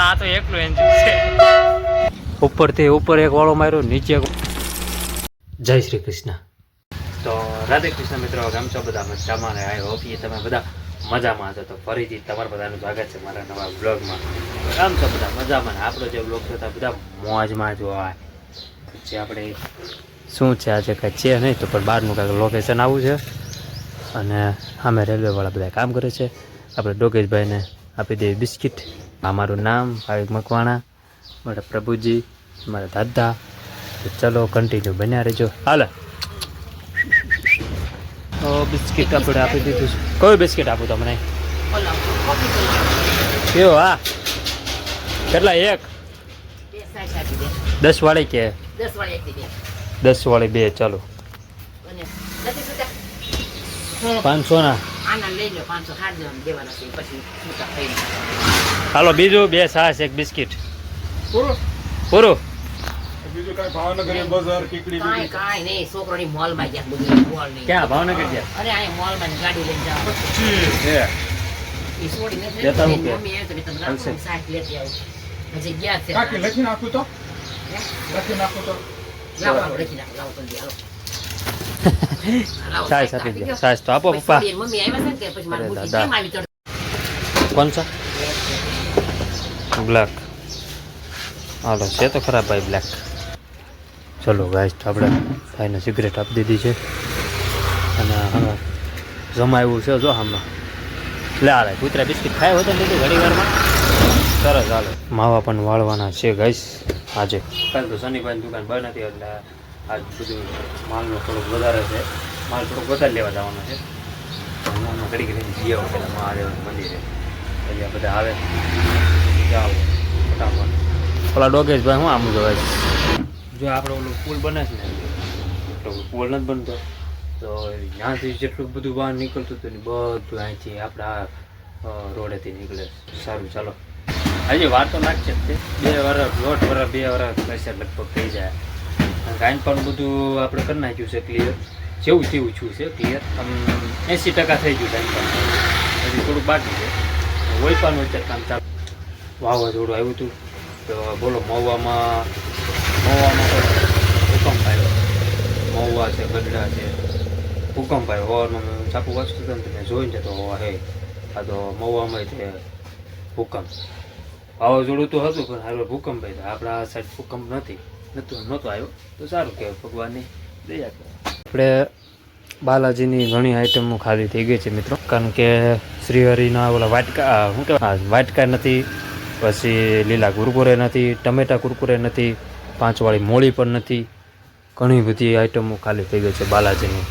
આ તો એકલું એન્જિન છે. ઉપરથી ઉપર એક વાળો માર્યો, નીચે જય શ્રી કૃષ્ણ. તો રાધે કૃષ્ણ મિત્રો, કેમ છો બધા? મજામાં ને? આઈ હોપ એ તમે બધા મજામાં છો. તો ફરીથી તમારા બધાનું સ્વાગત છે મારા નવા બ્લોગમાં. કેમ છો બધા? મજામાં ને? આપણો જે બ્લોગ છે બધા મોજમાં જ હોય. પછી આપણે શું છે આજે કાંઈ છે નહીં, તો પણ બહારનું કાંઈક લોકેશન આવું છે અને સામે રેલવેવાળા બધા કામ કરે છે. આપણે ડોકેશભાઈને આપી દઈએ બિસ્કિટ. આ મારું નામ ભાવિક મકવાણા, મારા પ્રભુજી, મારા દાદા. ચલો કન્ટિન્યુ બન્યા રહેજો. હાલે તો બિસ્કિટ આપણે આપી દીધું છે. કયું બિસ્કિટ આપું તમને? કેવો? હા, કેટલા? એક 10 વાળી કે 10 વાળી 2? ચાલો 500 ના. હાલો બીજું 2 છાશ 1 બિસ્કિટ. પૂરું. બીજું કાંઈ ભાવનગર બજાર કીકડી કાંઈ નહીં, છોકરોની મોલમાં ગયા બધું. મોલ નહીં. ક્યાં ભાવનગર ગયા? અરે આ મોલમાં ગાડી લઈને જાવ. છે ઈ છોડી નથી જતા હું કે? મમ્મી એમ કે તમે રાખો, સાથ લેતી આવું. હજી ગયા છે. કાકી લખી નાખું તો લખી નાખું તો લાવો લખી નાખો, લાવો જલ્દી હાલો. છાશ આપી દે. છાશ તો આપો પપ્પા. મમ્મી આવ્યા છે ને કે પછી મારી બુદ્ધિ કેમ આવી ચડ. કોણ છે? બ્લેક. હાલો છે તો ખરાબ ભાઈ બ્લેક. ચલો ગાઈસ, તો આપણે ભાઈને સિગરેટ આપી દીધી છે અને હવે જમાવ્યું છે જો હમણાં. લે હાલે કૂતરા બિસ્કિટ ખાય હોતો લીધું ઘણી વારમાં. સરસ. હાલો માવા પણ વાળવાના છે ગાઈસ આજે. કાલે તો શનિભાઈની દુકાન બંધ હતી એટલે આજ બધું માલનો થોડોક વધારે છે. માલ થોડોક વધારે લેવા જવાનો છે. હું ઘડી ઘડી જઈ આવું પેલા મહાદેવ મંદિરે. અહીંયા બધા આવે જાઓ ફટાફટ. ઓલા ડોગેશભાઈ હું આમ જોવાય જો આપણે ઓલું પુલ બને છે ને, તો પુલ નથી બનતો તો ત્યાંથી જેટલું બધું બહાર નીકળતું હતું ને બધું અહીંથી આપણા રોડેથી નીકળે. સારું ચાલો, હજી વાર તો લાગશે જ. 2 વર્ષ 2 વર્ષ પૈસા લગભગ થઈ જાય. કારણ કે આઈન પણ બધું આપણે કરી નાખ્યું છે ક્લિયર. જેવું તેવું છું છે ક્લિયર. આમ 80% થઈ ગયું ટાઈમ પણ. હજી થોડુંક બાકી છે. હોય પણ વચ્ચે કામ ચાલુ. વાવાઝોડું આવ્યું હતું તો બોલો મહુવામાં તો ભૂકંપ આવ્યો. મહુવા છે, ગઢડા છે, ભૂકંપ આવ્યો. હવામાં મેં છાપું વાંચતું હતું ને મેં જોઈને તો હે આ તો મહુવામાં છે ભૂકંપ. વાવાઝોડું તો હતું પણ હાલ ભૂકંપ આવ્યો. આપણા સાઈડ ભૂકંપ નહોતો આવ્યો તો સારું કહેવાય, ભગવાનની દયા કહેવાય. આપણે બાલાજીની ઘણી આઈટમો ખાલી થઈ ગઈ છે મિત્રો, કારણ કે શ્રીહરિના ઓલા વાટકા શું કહેવાય વાટકા નથી, પછી લીલા કુરકુરે નથી, ટમેટા કુરકુરે નથી, 5 વાળી મોળી પણ નથી. ઘણી બધી આઈટમો ખાલી થઈ ગઈ છે બાલાજીની.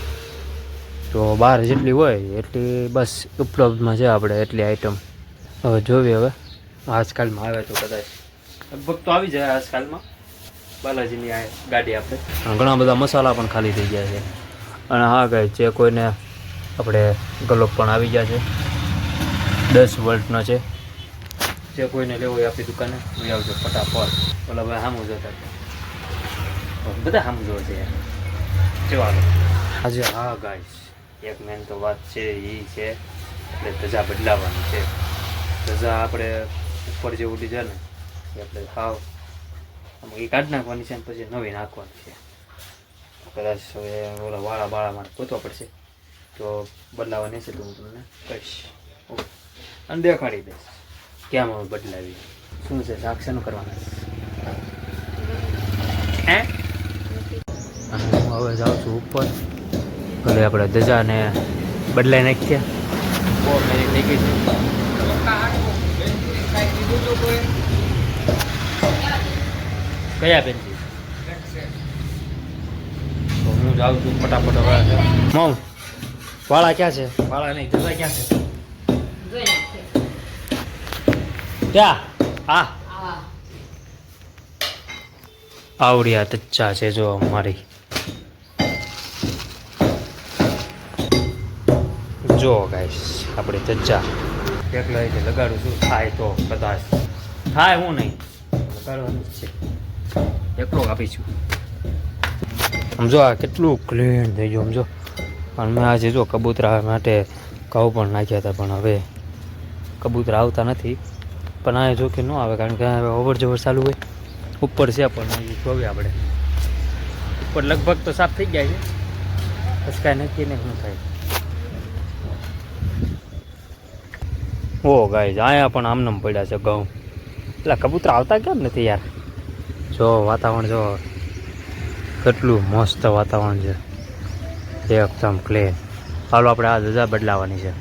તો બહાર જેટલી હોય એટલી બસ ઉપલબ્ધમાં છે આપણે એટલી આઈટમ. હવે જોઈએ હવે આજકાલમાં આવે તો કદાચ લગભગ તો આવી જાય આજકાલમાં બાલાજીની આ ગાડી આપણે. ઘણા બધા મસાલા પણ ખાલી થઈ ગયા છે. અને હા ગાય જે કોઈને આપણે ગલોબ પણ આવી ગયા છે, 10 વોલ્ટનો છે. જે કોઈને લેવો હોય આપણી દુકાને લઈ આવજો ફટાફટ. ઓલા ભાઈ સામું જોતા બધા સામું જોવે છે યાર. ચલો આજે હા ગાઈસ એક મેન તો વાત છે એ છે એટલે ધજા બદલાવાની છે. ધજા આપણે ઉપર જે ઉડી જાય ને એ આપણે હાવ એ કાઢી નાખવાની છે અને પછી નવી નાખવાની છે. કદાચ હવે ઓલા વાળા બાળામાં ગોતવા પડશે તો બદલાવાની છે તો હું તમને કહીશ અને દેખાડી દઈશ ક્યાં અમે બદલાવી શું છે સાક્ષાનું કરવાના. હે અને હું હવે જાઉં છું ઉપર. ભલે આપણે ધજાને બદલાઈ નાખીએ. બહુ મેરી થઈ ગઈ છે. કયા પેનથી? તો હું જાઉં છું ફટાફટ. હવે મમ વાળા ક્યાં છે? વાળા નહીં, ધજા ક્યાં છે? ક્યાં? હા આવડિયા તચ્ચા છે જો મારી. જો ગાઈસ આપણે તચ્ચા એકલા રીતે લગાડું છું. થાય તો કદાચ થાય, હું નહીં લગાડવાનું જ છે. એકલો આપીશું. સમજો આ કેટલું ક્લીન થઈ ગયું સમજો. અને મેં આજે જો કબૂતરા માટે ઘઉં પણ નાખ્યા હતા પણ હવે કબૂતરા આવતા નથી. પણ આ જો કે ન આવે કારણ કે હવે અવર જવર ચાલુ હોય ઉપર છે પણ એ જોઈએ આપણે ઉપર લગભગ તો સાફ થઈ જાય છે બસ કાંઈ નક્કી ને શું થાય ઓ ગાઈઝ અહીંયા પણ આમનામ પડ્યા છે ઘઉં એટલે કબૂતર આવતા કેમ નથી યાર જો વાતાવરણ જો કેટલું મસ્ત વાતાવરણ છે એકદમ ક્લીન ચાલો આપણે આ ધજા બદલાવાની છે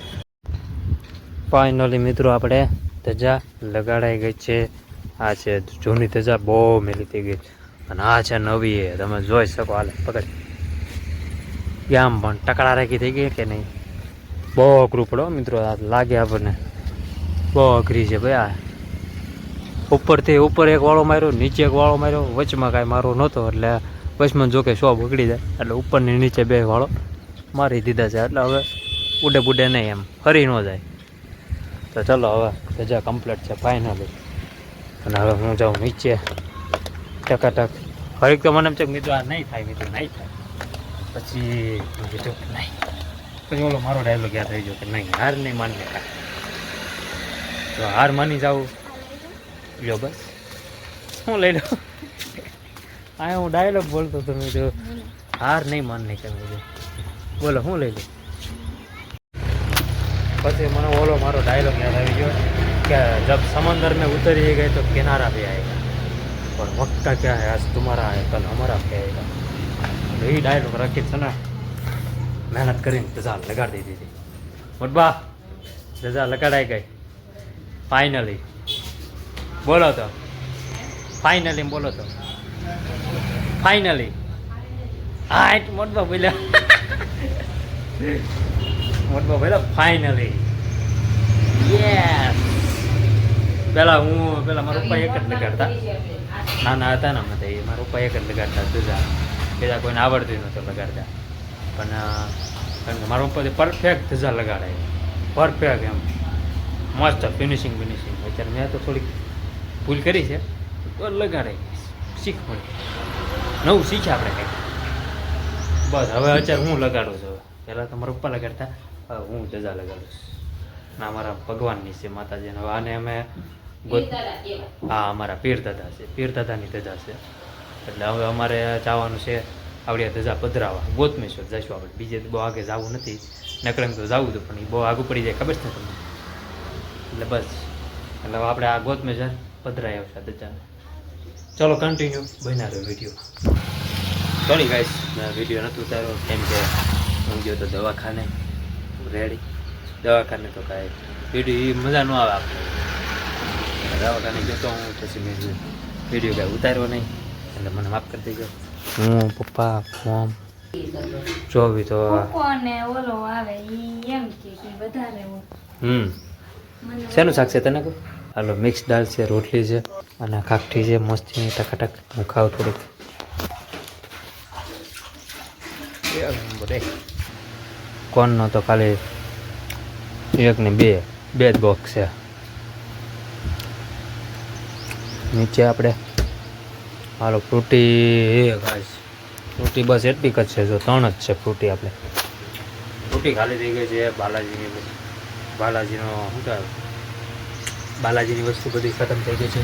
ફાઇનલી મિત્રો આપણે ધજા લગાડાઈ ગઈ છે આ છે જૂની ધજા બહુ મેલી થઈ ગઈ અને આ છે નવી એ તમે જોઈ શકો હાલે પકડ આમ પણ ટકડા રાખી થઈ ગઈ કે નહીં બહુ અઘરું પડો મિત્રો આ લાગે આપણને બહુ અઘરી છે ભાઈ આ ઉપરથી ઉપર એક વાળો માર્યો નીચે એક વાળો માર્યો વચમાં કાંઈ મારો નહોતો એટલે વચમાં જો કે સો બગડી જાય એટલે ઉપરની નીચે બે વાળો મારી દીધા છે એટલે હવે ઉડે બુડે નહીં એમ ફરી ન જાય તો ચલો હવે ધજા કમ્પ્લીટ છે ફાઇનલી અને હવે હું જાઉં નીચે ટકાટક ફરી તો મને એમ છે કે મિત્રો આ નહીં થાય મિત્રો નહીં થાય પછી મેં કીધું કે નહીં પછી ઓલો મારો ડાયલોગ યાદ થઈ ગયો કે નહીં હાર નહીં માનને કાંઈ તો હાર માની જાઉં લ્યો બસ હું લઈ લઉં આ હું ડાયલોગ બોલતો હતો મેં જો હાર નહીં માનને કાંઈ બોલો હું લઈ લઉં પછી મને ઓલો મારો ડાયલોગ યાદ આવી ગયો કે જબ સમંદર में उतरिए गए तो किनारा भी आएगा और वक्त का क्या है आज तुम्हारा है कल हमारा क्या आएगा तो ये डायलॉग रखी છે ને મહેનત કરીને ધજા લગાડી દીધી મોટબા ધજા લગાડાઈ ગઈ ફાઇનલી બોલો તો ફાઇનલી બોલો તો ફાઇનલી હા મોટબા બોલ્યા મોટબા બોલ્યા ફાઇનલી યસ પેલા મારા પપ્પા એક જ લગાડતા નાના હતા ને અમે એ મારા પપ્પા એક જ લગાડતા ધજા બીજા કોઈને આવડતું નહોતું લગાડતા પણ કારણ કે મારા પપ્પાથી પરફેક્ટ ધજા લગાડાય પરફેક્ટ એમ મસ્ત ફિનિશિંગ અત્યારે મેં તો થોડીક ભૂલ કરી છે તો લગાડાઈ શીખ મળી નવું શીખ્યા આપણે કંઈક બસ હવે અત્યારે હું લગાડું છું પહેલાં તો મારા પપ્પા લગાડતા હવે હું ધજા લગાડું છું ના અમારા ભગવાનની છે માતાજીને હવે આને અમે હા અમારા પીર દાદા છે પીર દાદાની ધજા છે એટલે હવે અમારે જવાનું છે આવડી ધજા પધરાવા ગોતમેશ્વર જઈશું આપણે બીજે બહુ આગે જવું નથી નકળંગ તો જવું હતું પણ એ બહુ આગું પડી જાય ખબર છે તમને એટલે બસ એટલે હવે આપણે આ ગોતમેશ્વર પધરાઈ આવશે ધજાને ચલો કન્ટિન્યુ બન્યા રહ્યો વિડીયો સોરી ગાઈસ મેં વિડીયો નહોતું ઉતાર્યો કેમ કે હું ગયો તો દવાખાને રેડી દવાખાને તો કાંઈ વિડીયો એ મજા ન આવે આપણે દવાખાને ગયો તો હું પછી મેં વિડીયો કાંઈ ઉતાર્યો નહીં એટલે મને માફ કરી દેજો હું પપ્પા મોમ જોવી તો ઓલો આવે ઈ એમ કે વધારે શેનું શાક છે તને કહું હાલો મિક્સ દાળ છે રોટલી છે અને કાકઠી છે મસ્તી ટકાટક હું ખાઉં થોડીક કોનનો તો ખાલી એક ને બે જ બોક્સ છે નીચે આપણે હાલો ફ્રૂટી ફ્રૂટી બસ એટલી જ છે જો 3 જ છે ફ્રૂટી આપણે ફ્રૂટી ખાલી થઈ ગઈ છે બાલાજીનો શું કહેવાય બાલાજીની વસ્તુ બધી ખતમ થઈ ગઈ છે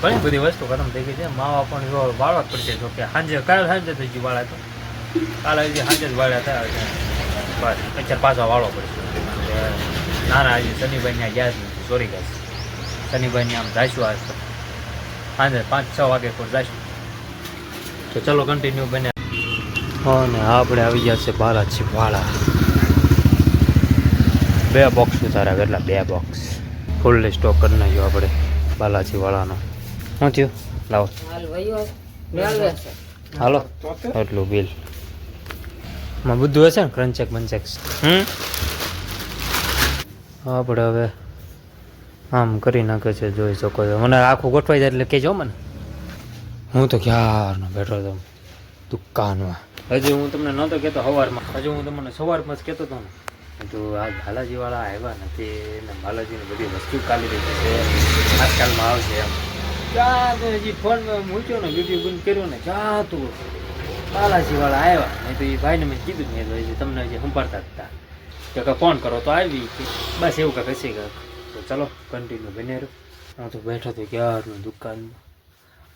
ઘણી બધી વસ્તુ ખતમ થઈ ગઈ છે માવા પણ વાળવા જ પડશે જો કે સાંજે કાલે સાંજે થઈ ગયું વાળા તો કાલે હજી સાંજે જ વાળ્યા થયા બસ અત્યારે પાછા વાળવો પડશે ના હજી શનિભાઈ ત્યાં ગયા જ નથી સોરી ગયા શનિભાઈને આમ જઈશું આજ તો સાંજે 5-6 વાગે પર જઈશું તો ચલો કન્ટિન્યુ બને અને આપણે આવી ગયા છે બાલાજી વાળા 2 બોક્સ ઉતાર્યા કેટલા 2 બોક્સ ફૂલ્લી સ્ટોક કરી નાખ્યો આપણે બાલાજી વાળાનો શું થયું લાવો હાલો એટલું બિલ માં બધું હશે ને ક્રંચેક બંચેક આપણે હવે આમ કરી નાખે છે જોઈ શકો છો મને આખું ગોઠવાઈ જાય એટલે કહેજો મને હું તો ક્યારનો બેઠો હતો દુકાનમાં હજી હું તમને નહોતો કહેતો સવારમાં હજી હું તમને સવારમાં જ કહેતો હતો ને તો આ બાલાજીવાળા આવ્યા નથી ને બાલાજીની બધી વસ્તુ કાઢી રહી છે આજકાલમાં આવશે એમ ક્યાં તો હજી ફોનમાં મૂક્યો ને વિડીયો બંધ કર્યો ને ક્યાં તું બાલાજીવાળા આવ્યા નહીં તો એ ભાઈને મેં કીધું ને હજી તમને હજી સંભાળતા હતા કે ફોન કરો તો આવી બસ એવું કાંઈક હશે કાંઈક તો ચાલો કન્ટિન્યુ બને રહ્યો. હું તો બેઠો હતો ક્યારનો દુકાનમાં.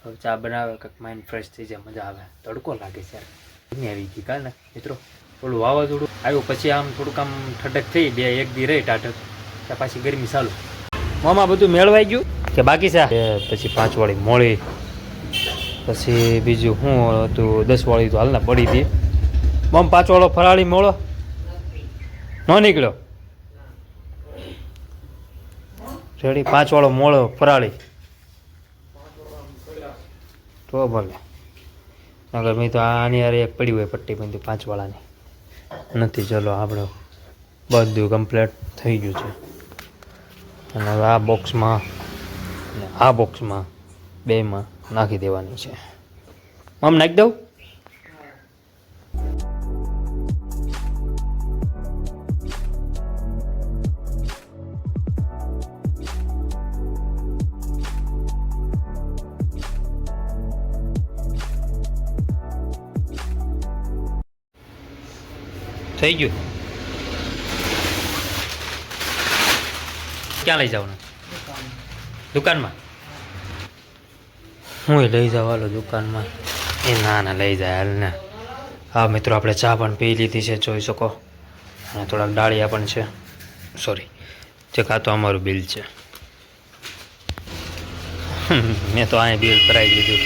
હવે ચા બનાવે કંઈક માઇન્ડ ફ્રેશ થઈ જાય, મજા આવે. તડકો લાગે છે યાર. ગરમી આવી ગઈ કાલ ને મિત્રો. ઓલું વાવાઝોડું આવ્યું પછી આમ થોડુંક આમ ઠંડક થઈ, એક દી રહી ટાટક, ત્યાં પાછી ગરમી ચાલુ. મામા બધું મેળવાઈ ગયું કે બાકી છે? પછી 5 વાળી મોળી, પછી બીજું શું હતું 10 વાળી તો હાલના પડી હતી. મમ 5 વાળો ફરાળી મોળો ન નીકળ્યો. રેડી 5 વાળો મોળો ફરાળી તો ભલે. નગર મેં તો આની યાર એક પડી હોય પટ્ટી બંધી 5 વાળાની નથી. ચલો આપણે બધું કમ્પ્લીટ થઈ ગયું છે. અને હવે આ બોક્સમાં અને આ બોક્સમાં બેમાં નાખી દેવાની છે. આમ નાખી દઉં. થઈ ગયું. ક્યાં લઈ જવાનું? દુકાનમાં. હું લઈ જાવ હાલો દુકાનમાં. એ ના લઈ જાય હાલ ને. હા મિત્રો આપણે ચા પણ પી લીધી છે જોઈ શકો. અને થોડાક ડાળિયા પણ છે. સોરી જે કાં તો અમારું બિલ છે. મેં તો અહીંયા બિલ કરાવી દીધું.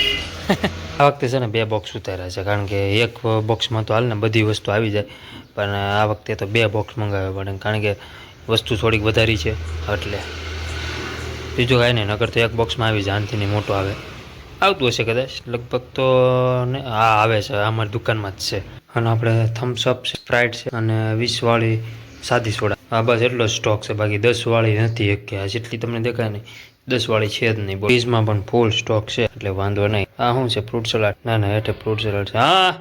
આ વખતે છે ને 2 બોક્સ ઉતાર્યા છે, કારણ કે એક બોક્સમાં તો હાલ ને બધી વસ્તુ આવી જાય, પણ આ વખતે તો 2 બોક્સ મંગાવવા પડે, કારણ કે વસ્તુ થોડીક વધારી છે એટલે. બીજું કાંઈ નહીં, નકર તો એક બોક્સમાં આવી જાય. આનથી મોટો આવે, આવતું હશે કદાચ, લગભગ તો ને હા આવે છે, અમારી દુકાનમાં જ છે. અને આપણે થમ્સઅપ છે, સ્પ્રાઇટ છે અને 20 વાળી સાદી સોડા. હા બસ એટલો સ્ટોક છે, બાકી 10 વાળી નથી. એક કે જેટલી તમને દેખાય નહીં 10 વાળી છે જ નહીં. ફ્રીજમાં પણ ફૂલ સ્ટોક છે એટલે વાંધો નહીં. આ શું છે? Fruit salad. ના એટલે ફ્રૂટ સલાડ છે. હા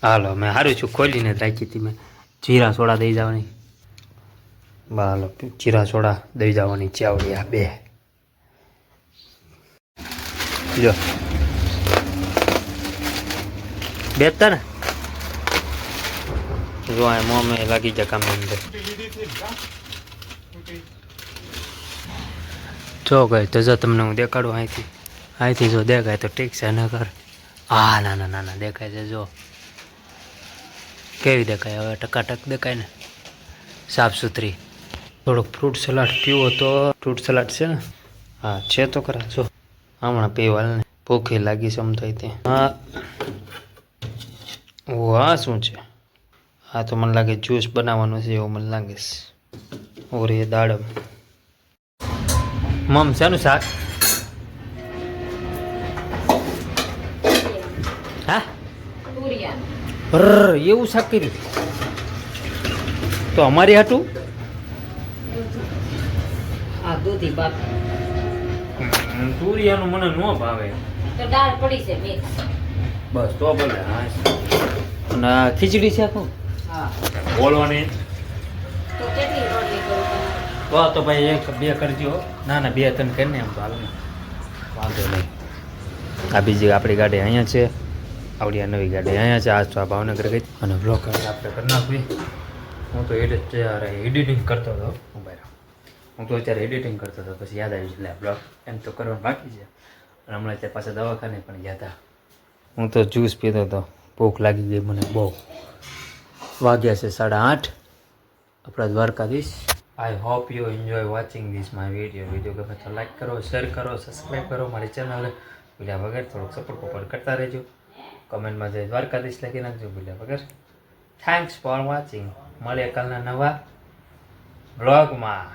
હાલો મેં સારું છું ખોલીને જ રાખી હતી મેં. જીરા સોડા દઈ જવાની. હાલો જીરા સોડા દઈ જવાની ચાવડી. આ 2 જો 2 હતા ને. જો આ મોમે લાગી જાય કામ અંદર. જો ગઈ તો જો તમને હું દેખાડું અહીંથી જો દેખાય તો ઠીક છે, ન કર. હા ના દેખાય છે. જો કેવી દેખાય હવે? ટકાટક દેખાય ને, સાફ સુથરી. થોડોક ફ્રૂટ સલાડ પીવો તો. ફ્રૂટ સલાડ છે ને? હા છે તો ખરા. જો હમણાં પીવાલ ને ભૂખી લાગી સમજાય તે. હા ઓ હા શું છે? હા તો મને લાગે જ્યુસ બનાવવાનું છે એવું મને લાગે છે. ઓરે દાડમ. મમ શાનું શાક? હા એવું શાક કર્યું તો અમારી હાટું? તુરિયાનું મને ન ભાવે. તો દાળ પડી છે મિક્સ. બસ તો ભલે. હા અને આ ખીચડી છે આખું. હા બોલવાની તો કેટલી રોટલી કરું તો ભાઈ 1-2 કરજો. ના 2-3 કરીને એમ તો હાલ ને વાંધો નહીં. આ બીજી આપણી ગાડી અહીંયા છે, આવડી આ નવી ગાડી અહીંયા છે. આજ તો આ ભાવનગર ગઈ અને બ્લોક આપણે કરી નાખવી. હું તો એડિટિંગ કરતો હતો. હું તો અત્યારે એડિટિંગ કરતો હતો, પછી યાદ આવી એટલે બ્લોગ એમ તો કરવાનું બાકી છે. અને હમણાં ત્યાં પાછા દવાખાને પણ ગયા હતા. હું તો જ્યુસ પીતો હતો, ભૂખ લાગી ગઈ મને બહુ. વાગ્યા છે 8:30. આપણા Dwarkadhish. I hope you enjoy watching this my video ગમે તો લાઈક કરો, શેર કરો, સબસ્ક્રાઈબ કરો મારી ચેનલ. ભૂલ્યા વગર થોડોક સપોર્ટ કરતા રહેજો. કમેન્ટમાં જઈ દ્વારકાધીશ લખી નાખજો ભૂલ્યા વગર. Thanks for watching. મળીએ કાલના નવા બ્લોગમાં.